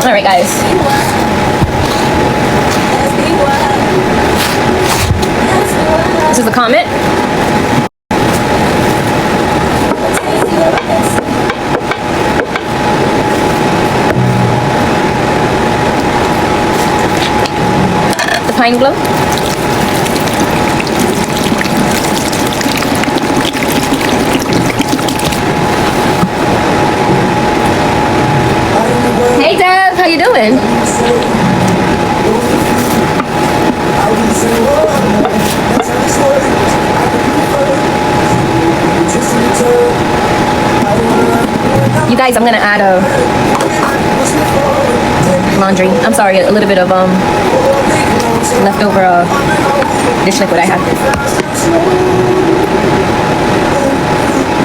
All right, guys. This is the Comet. The Pine Glow. Hey Dev, how you doing? You guys, I'm gonna add a laundry. I'm sorry, a little bit of leftover dish liquid I have.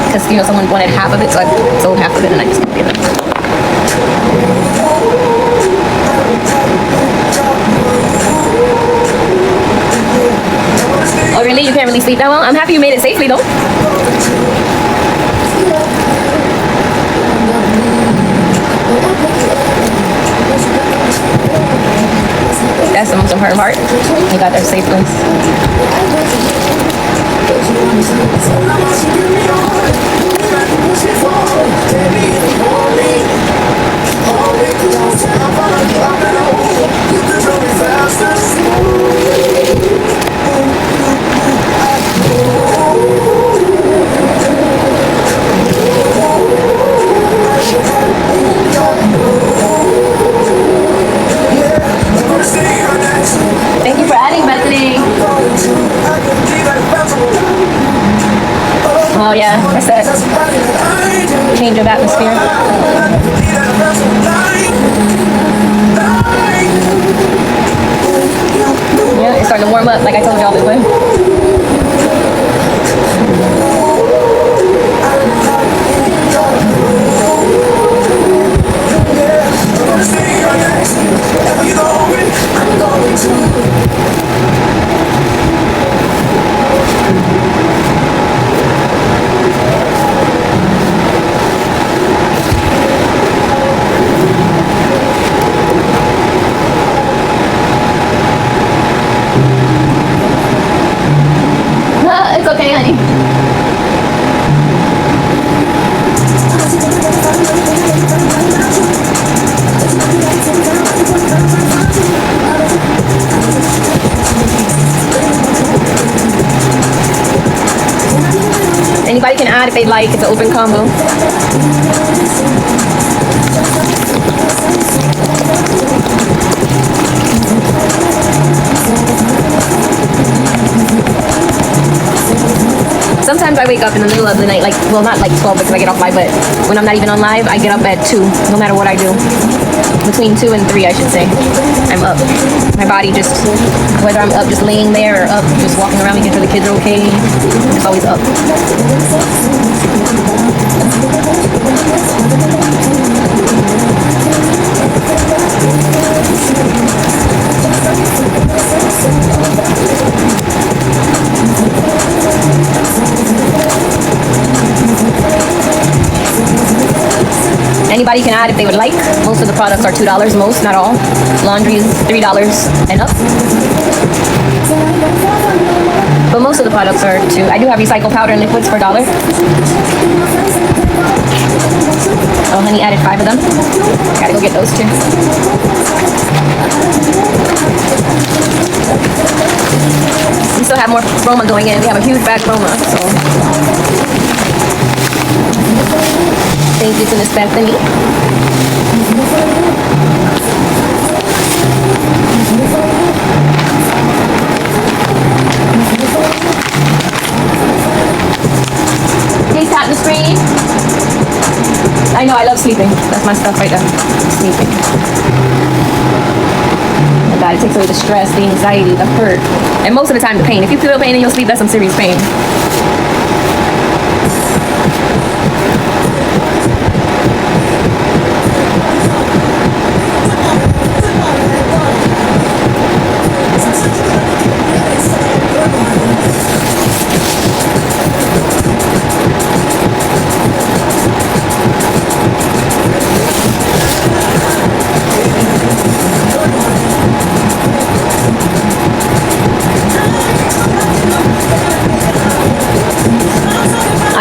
Because, you know, someone wanted half of it, so I sold half of it and I just gave them. Oh, really? You can't really sleep that well? I'm happy you made it safely, though. That's the most important part. They got their safe place. Thank you for adding, Bethany. Oh yeah, that's it. Change of atmosphere. Yeah, it's starting to warm up like I told y'all it would. It's okay, honey. Anybody can add if they'd like. It's an open combo. Sometimes I wake up in the middle of the night, like, well, not like 12 because I get off live, but when I'm not even on live, I get up at 2, no matter what I do. Between 2 and 3, I should say. I'm up. My body just, whether I'm up just laying there or up just walking around making sure the kids are okay, it's always up. Anybody can add if they would like. Most of the products are $2, most, not all. Laundry is $3 and up. But most of the products are $2. I do have recycled powder and liquids for $1. Oh, honey added 5 of them. Gotta go get those too. We still have more Roma going in. We have a huge bag of Roma, so. Thank you to Miss Bethany. Hey, tap the screen. I know, I love sleeping. That's my stuff right there. Sleeping. Oh God, it takes away the stress, the anxiety, the hurt, and most of the time the pain. If you feel pain in your sleep, that's some serious pain.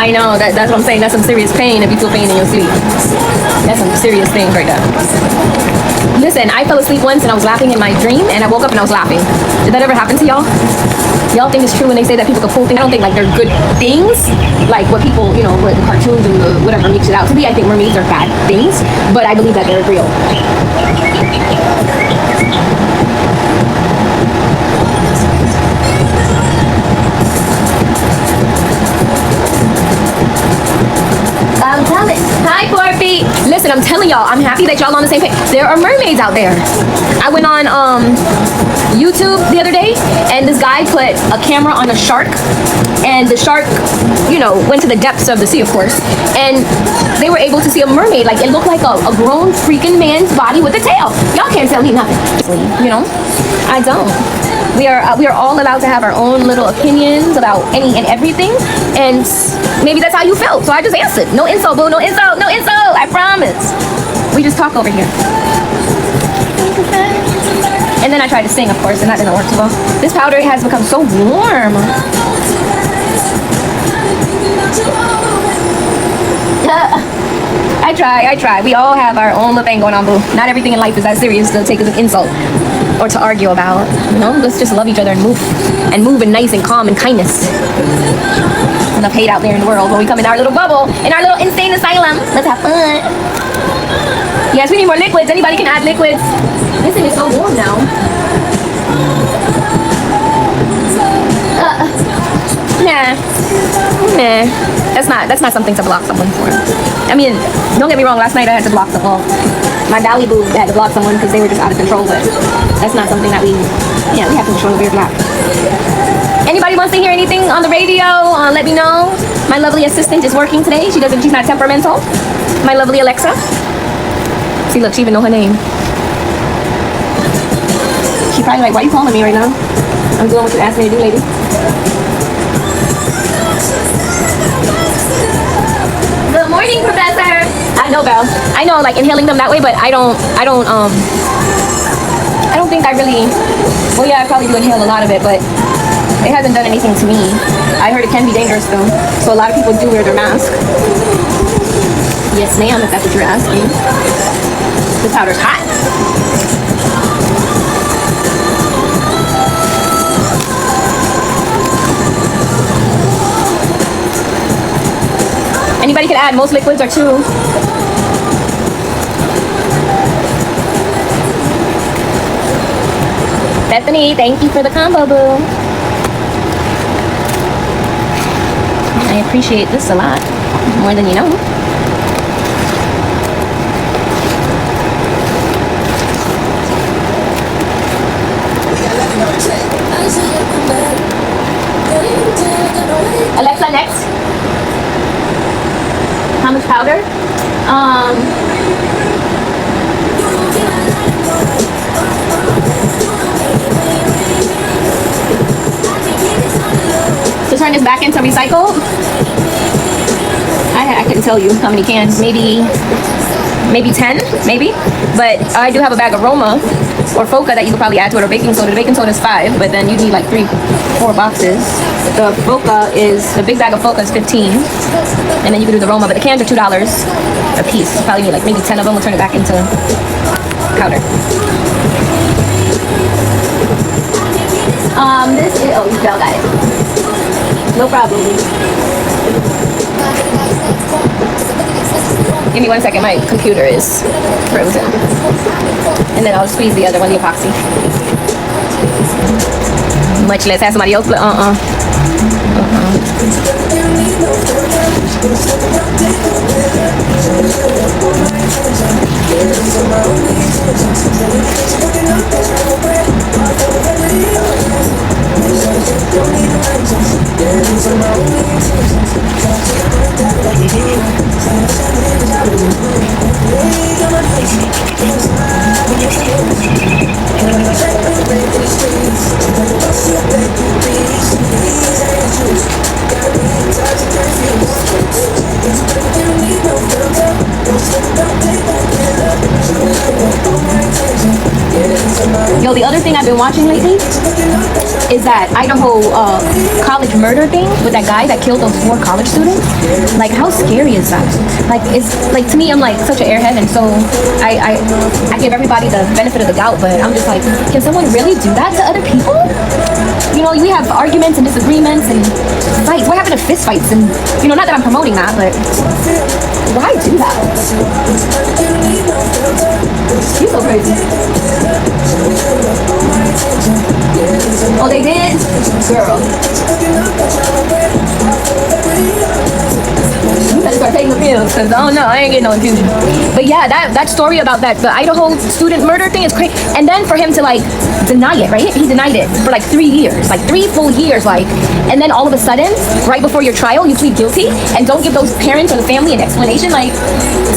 I know, that's what I'm saying. That's some serious pain if you feel pain in your sleep. That's some serious things right there. Listen, I fell asleep once and I was laughing in my dream and I woke up and I was laughing. Did that ever happen to y'all? Y'all think it's true when they say that people can pull things? I don't think like they're good things, like what people, you know, what the cartoons and the whatever makes it out to be. I think mermaids are bad things, but I believe that they're real. I'm telling. Hi, Porphy. Listen, I'm telling y'all, I'm happy that y'all on the same page. There are mermaids out there. I went on YouTube the other day, and this guy put a camera on a shark, and the shark, you know, went to the depths of the sea, of course, and they were able to see a mermaid. Like, it looked like a grown freaking man's body with a tail. Y'all can't tell me nothing. You know, I don't. We are all allowed to have our own little opinions about any and everything, and maybe that's how you felt. So I just answered. No insult, boo. No insult. No insult. I promise. We just talk over here. And then I tried to sing, of course, and that didn't work too well. This powder has become so warm. I try. We all have our own little thing going on, boo. Not everything in life is that serious to take as an insult or to argue about. You know, let's just love each other and move in nice and calm and kindness. Enough hate out there in the world when we come in our little bubble, in our little insane asylum. Let's have fun. Yes, we need more liquids. Anybody can add liquids. This thing is so warm now. Nah. That's not something to block someone for. I mean, don't get me wrong. Last night I had to block my Dolly boo had to block someone because they were just out of control. But that's not something that we have to control. We're blocked. Anybody wants to hear anything on the radio? Let me know. My lovely assistant is working today. She's not temperamental. My lovely Alexa. See, look, she even know her name. She probably like, why are you calling me right now? I'm doing what you asked me to do, lady. Good morning, Professor. I know, Belle. I know, like inhaling them that way, but I don't think I really. Well, yeah, I probably do inhale a lot of it, but it hasn't done anything to me. I heard it can be dangerous though, so a lot of people do wear their mask. Yes, ma'am, if that's what you're asking. This powder's hot. Anybody can add. Most liquids are 2. Bethany, thank you for the combo, boo. I appreciate this a lot. More than you know. Alexa, next. How much powder? To turn this back into recycle, I couldn't tell you how many cans. Maybe 10, maybe. But I do have a bag of Roma or Foca that you could probably add to it, or baking soda. The baking soda is 5, but then you need like 3-4 boxes. The big bag of Foca is 15, and then you can do the Roma, but the cans are $2 a piece. You probably need like maybe 10 of them. We'll turn it back into powder. This is, oh, you still got it. No problem. Give me 1 second, my computer is frozen. And then I'll squeeze the other one, the epoxy. Much less have somebody else put, Yo, the other thing I've been watching lately is that Idaho college murder thing with that guy that killed those 4 college students. Like, how scary is that? Like, it's like, to me, I'm like such an airhead, and so I give everybody the benefit of the doubt, but I'm just like, can someone really do that to other people? You know, we have arguments and disagreements and fights. What happened to fist fights? And, you know, not that I'm promoting that, but why do that? You're so crazy. Oh, they did? Girl. You better start taking the pills, because I don't know, I ain't getting no infusion. But yeah, that story about the Idaho student murder thing is crazy. And then for him to like deny it, right? He denied it for like 3 years, like 3 full years, like, and then all of a sudden, right before your trial, you plead guilty and don't give those parents or the family an explanation. Like,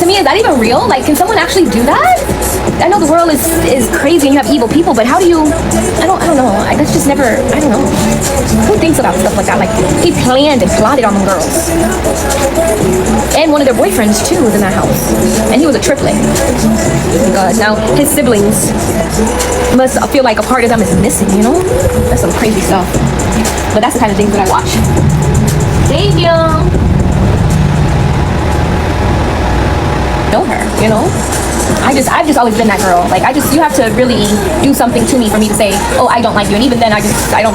to me, is that even real? Like, can someone actually do that? I know the world is crazy and you have evil people, but how do you, I don't know. That's just never, I don't know. Who thinks about stuff like that? Like, he planned and plotted on them girls. And one of their boyfriends, too, was in that house. And he was a triplet. Oh God, now his siblings must feel like a part of them is missing, you know? That's some crazy stuff. But that's the kind of things that I watch. Thank you. Know her, you know? I've just always been that girl. Like, you have to really do something to me for me to say, oh, I don't like you. And even then, I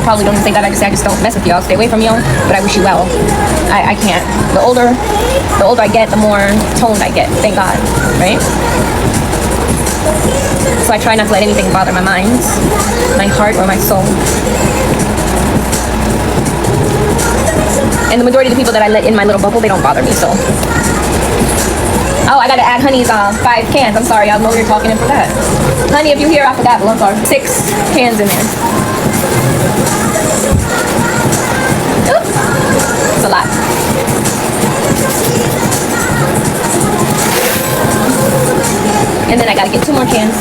probably don't even say that. I just say, I just don't mess with you. I'll stay away from you, but I wish you well. I can't. The older I get, the more toned I get. Thank God, right? So I try not to let anything bother my mind, my heart, or my soul. And the majority of the people that I let in my little bubble, they don't bother me, so. Oh, I gotta add Honey's 5 cans. I'm sorry, I was over here talking in for that. Honey, if you hear after that, well, I'm sorry. 6 cans in there. Oops. It's a lot. And then I gotta get 2 more cans.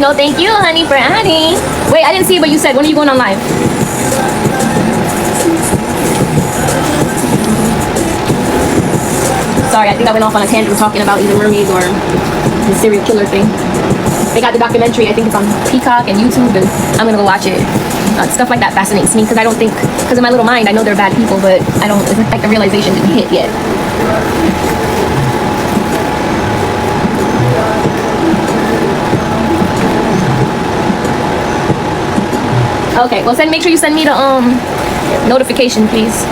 No, thank you, honey, for adding. Wait, I didn't see it, but you said, when are you going on live? Sorry, I think I went off on a tangent talking about either mermaids or the serial killer thing. They got the documentary, I think it's on Peacock and YouTube, and I'm gonna go watch it. Stuff like that fascinates me, because I don't think, because in my little mind, I know they're bad people, but I don't, it's like the realization didn't hit yet. Okay, well, make sure you send me the notification, please.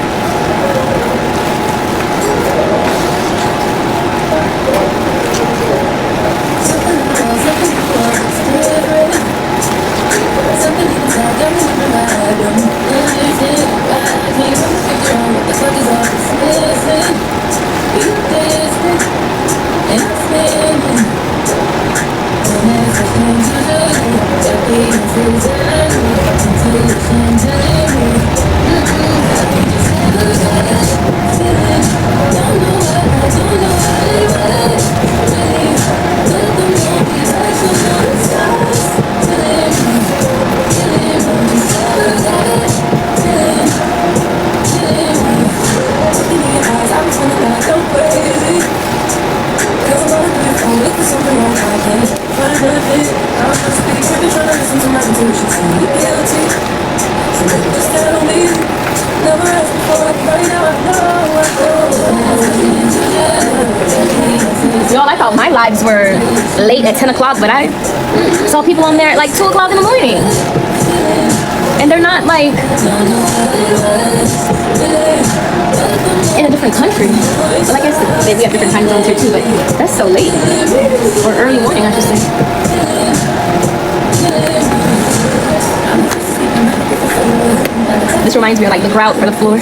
Y'all, I thought my lives were late at 10 o'clock, but I saw people on there at like 2 o'clock in the morning. And they're not like in a different country. Well, I guess we have different time zones here too, but that's so late. Or early morning, I should say. This reminds me of like the grout for the floor.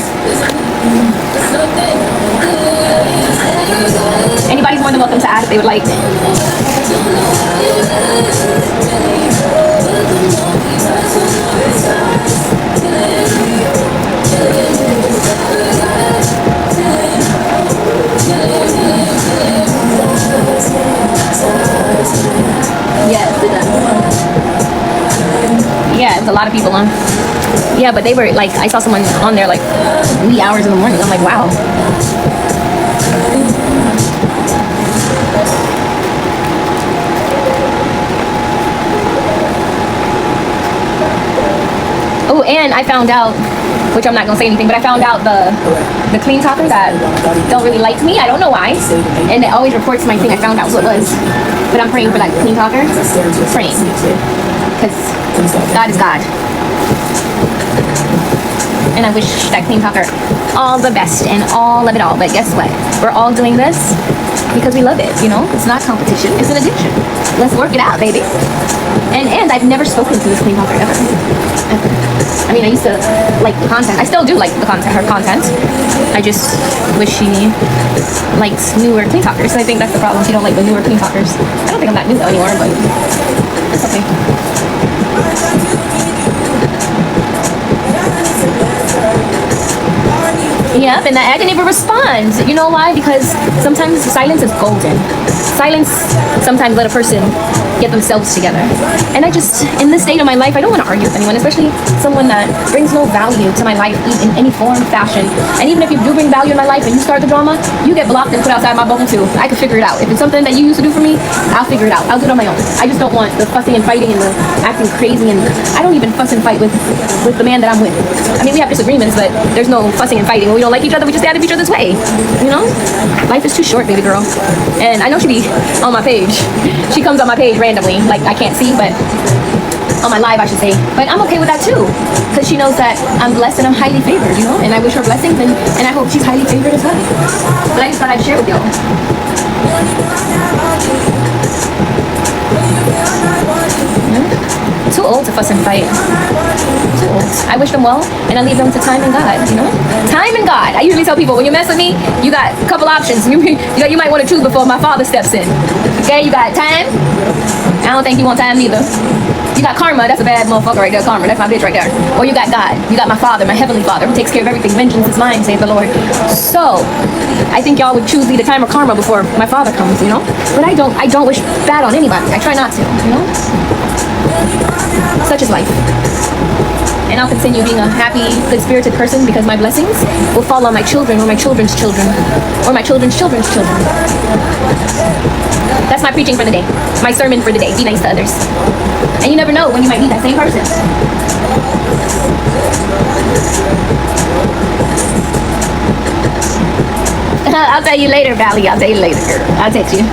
Anybody's more than welcome to add if they would like. Yes, it does. Yeah, it was a lot of people on. Yeah, but they were like, I saw someone on there like wee hours in the morning. I'm like, wow. Oh, and I found out, which I'm not gonna say anything, but I found out the clean talker that don't really like me. I don't know why, and it always reports my thing. I found out who it was, but I'm praying for that clean talker. Praying, because God is God, and I wish that clean talker all the best and all of it all. But guess what? We're all doing this because we love it. You know, it's not competition; it's an addiction. Let's work it out, baby. And I've never spoken to this clean talker ever. I mean, I used to like the content. I still do like the content, her content. I just wish she likes newer clean talkers. And I think that's the problem. She don't like the newer clean talkers. I don't think I'm that new though anymore, but it's okay. Yep, and I didn't even respond. You know why? Because sometimes silence is golden. Silence sometimes let a person get themselves together. And I just, in this state of my life, I don't want to argue with anyone, especially someone that brings no value to my life in any form, fashion. And even if you do bring value in my life and you start the drama, you get blocked and put outside my bubble too. I can figure it out. If it's something that you used to do for me, I'll figure it out. I'll do it on my own. I just don't want the fussing and fighting and the acting crazy. And I don't even fuss and fight with the man that I'm with. I mean, we have disagreements, but there's no fussing and fighting. When we don't like each other, we just stay out of each other's way. You know? Life is too short, baby girl. And I know she be on my page. She comes on my page randomly. Like, I can't see, but on my live, I should say. But I'm okay with that too. Because she knows that I'm blessed and I'm highly favored, you know? And I wish her blessings, and I hope she's highly favored as well. But I just thought I'd share with y'all. Too old to fuss and fight. Too old. I wish them well, and I leave them to time and God, you know? Time and God. I usually tell people, when you mess with me, you got a couple options. You might want to choose before my father steps in. Okay, you got time. I don't think you want time either. You got karma. That's a bad motherfucker right there. Karma. That's my bitch right there. Or you got God. You got my Father, my Heavenly Father, who takes care of everything. Vengeance is mine, saith the Lord. So, I think y'all would choose either time or karma before my Father comes, you know? But I don't wish bad on anybody. I try not to, you know? Such is life. And I'll continue being a happy, good-spirited person because my blessings will fall on my children or my children's children or my children's children's children. That's my preaching for the day. My sermon for the day. Be nice to others. And you never know when you might meet that same person. I'll tell you later, Valley. I'll tell you later, girl. I'll text you.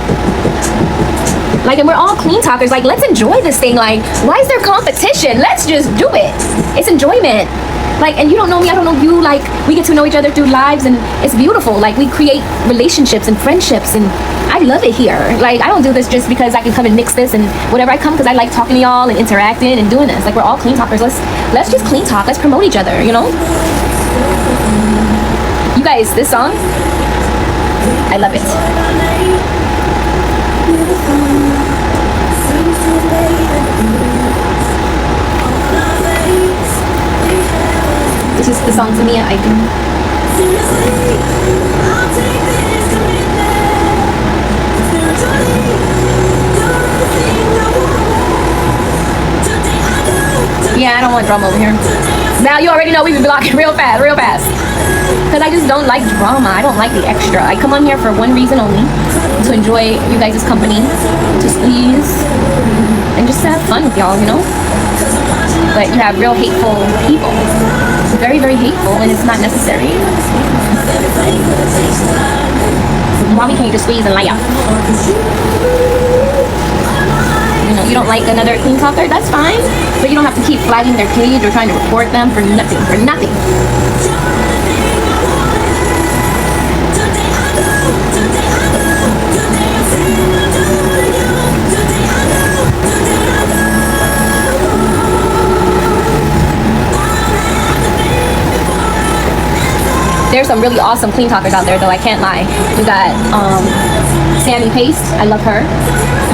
Like, and we're all clean talkers. Like, let's enjoy this thing. Like, why is there competition? Let's just do it. It's enjoyment. Like, and you don't know me, I don't know you. Like, we get to know each other through lives, and it's beautiful. Like, we create relationships and friendships, and I love it here. Like, I don't do this just because I can come and mix this and whatever. I come because I like talking to y'all and interacting and doing this. Like, we're all clean talkers. Let's just clean talk. Let's promote each other, you know? You guys, this song, I love it. This is the song to me, I do. Yeah, I don't want drama over here. Now you already know we be blocking real fast. Because I just don't like drama. I don't like the extra. I come on here for one reason only. To enjoy you guys' company. To squeeze. And just to have fun with y'all, you know? But you have real hateful people. very, very hateful, and it's not necessary. Mommy can't just squeeze and light up. You know, you don't like another clean talker, that's fine, but you don't have to keep flagging their page or trying to report them for nothing, There's some really awesome clean talkers out there, though, I can't lie. You got Sammy Paste, I love her.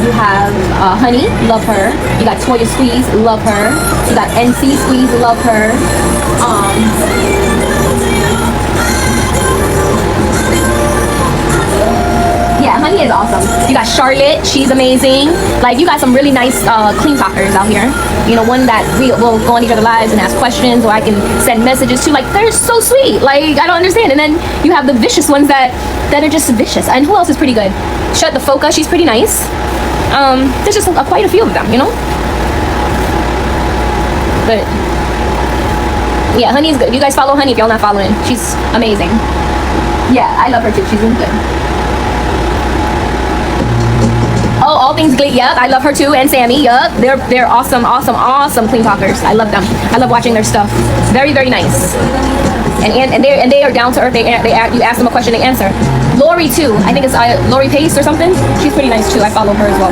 You have Honey, love her. You got Toya Squeeze, love her. You got NC Squeeze, love her. Yeah, Honey is awesome. You got Charlotte, she's amazing. Like, you got some really nice clean talkers out here. You know, one that we will go on each other's lives and ask questions, or I can send messages to. Like, they're so sweet. Like, I don't understand. And then you have the vicious ones that are just vicious. And who else is pretty good? Shut the Foca, she's pretty nice. There's just quite a few of them, you know? But yeah, Honey's good. You guys follow Honey if y'all not following. She's amazing. Yeah, I love her too. She's really good. Oh, All Things Glee. Yup, I love her too. And Sammy. Yup, they're awesome clean talkers. I love them. I love watching their stuff. Very, very nice. And they are down to earth. You ask them a question, they answer. Lori too. I think it's Lori Pace or something. She's pretty nice too. I follow her as well.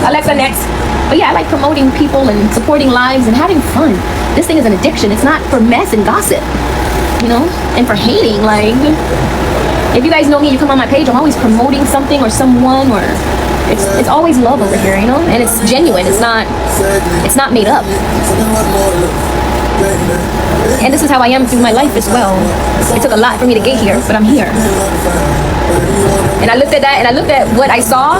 Alexa, next. But yeah, I like promoting people and supporting lives and having fun. This thing is an addiction. It's not for mess and gossip, you know, and for hating. Like, if you guys know me, you come on my page, I'm always promoting something or someone, or it's always love over here, you know, and it's genuine. It's not made up. And this is how I am through my life as well. It took a lot for me to get here, but I'm here. And I looked at that, and I looked at what I saw,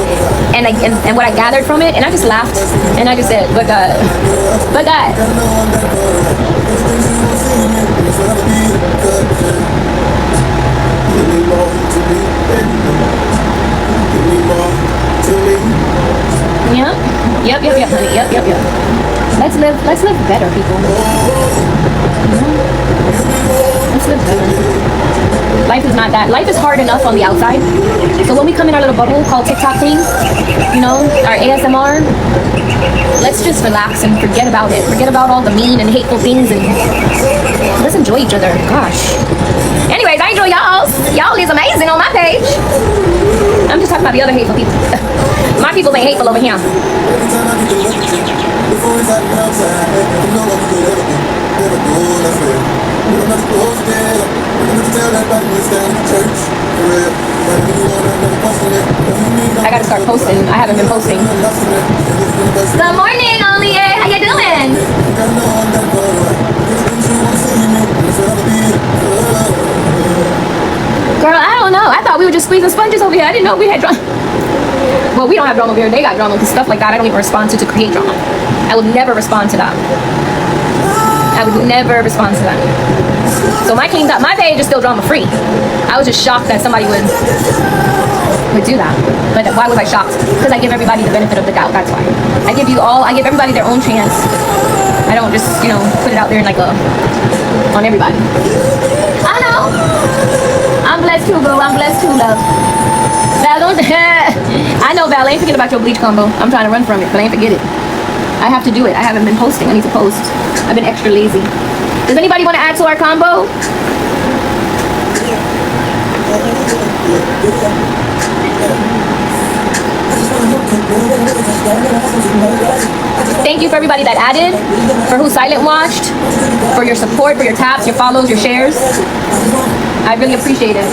and what I gathered from it, and I just laughed, and I just said, but God. Yep, honey. Yep. Let's live better, people. Let's live better. Life is not that. Life is hard enough on the outside. So when we come in our little bubble called TikTok thing, you know, our ASMR, let's just relax and forget about it. Forget about all the mean and hateful things, and let's enjoy each other. Gosh. Anyways, I enjoy y'all. Y'all is amazing on my page. I'm just talking about the other hateful people. My people ain't hateful over here. I gotta start posting. I haven't been posting. Good morning, Olie. How you doing? Girl, I don't know. I thought we were just squeezing sponges over here. I didn't know we had drama. Well, we don't have drama over here. They got drama, because stuff like that I don't even respond to create drama. I would never respond to that. I would never respond to that. So my page is still drama free. I was just shocked that somebody would do that. But why was I shocked? Because I give everybody the benefit of the doubt. That's why. I give everybody their own chance. I don't just, you know, put it out there like on everybody. I know. I'm blessed too, boo. I'm blessed too, love. Val, don't I know, Val, I ain't forget about your bleach combo. I'm trying to run from it, but I ain't forget it. I have to do it. I haven't been posting. I need to post. I've been extra lazy. Does anybody want to add to our combo? Thank you for everybody that added, for who silent watched, for your support, for your taps, your follows, your shares. I really appreciate it.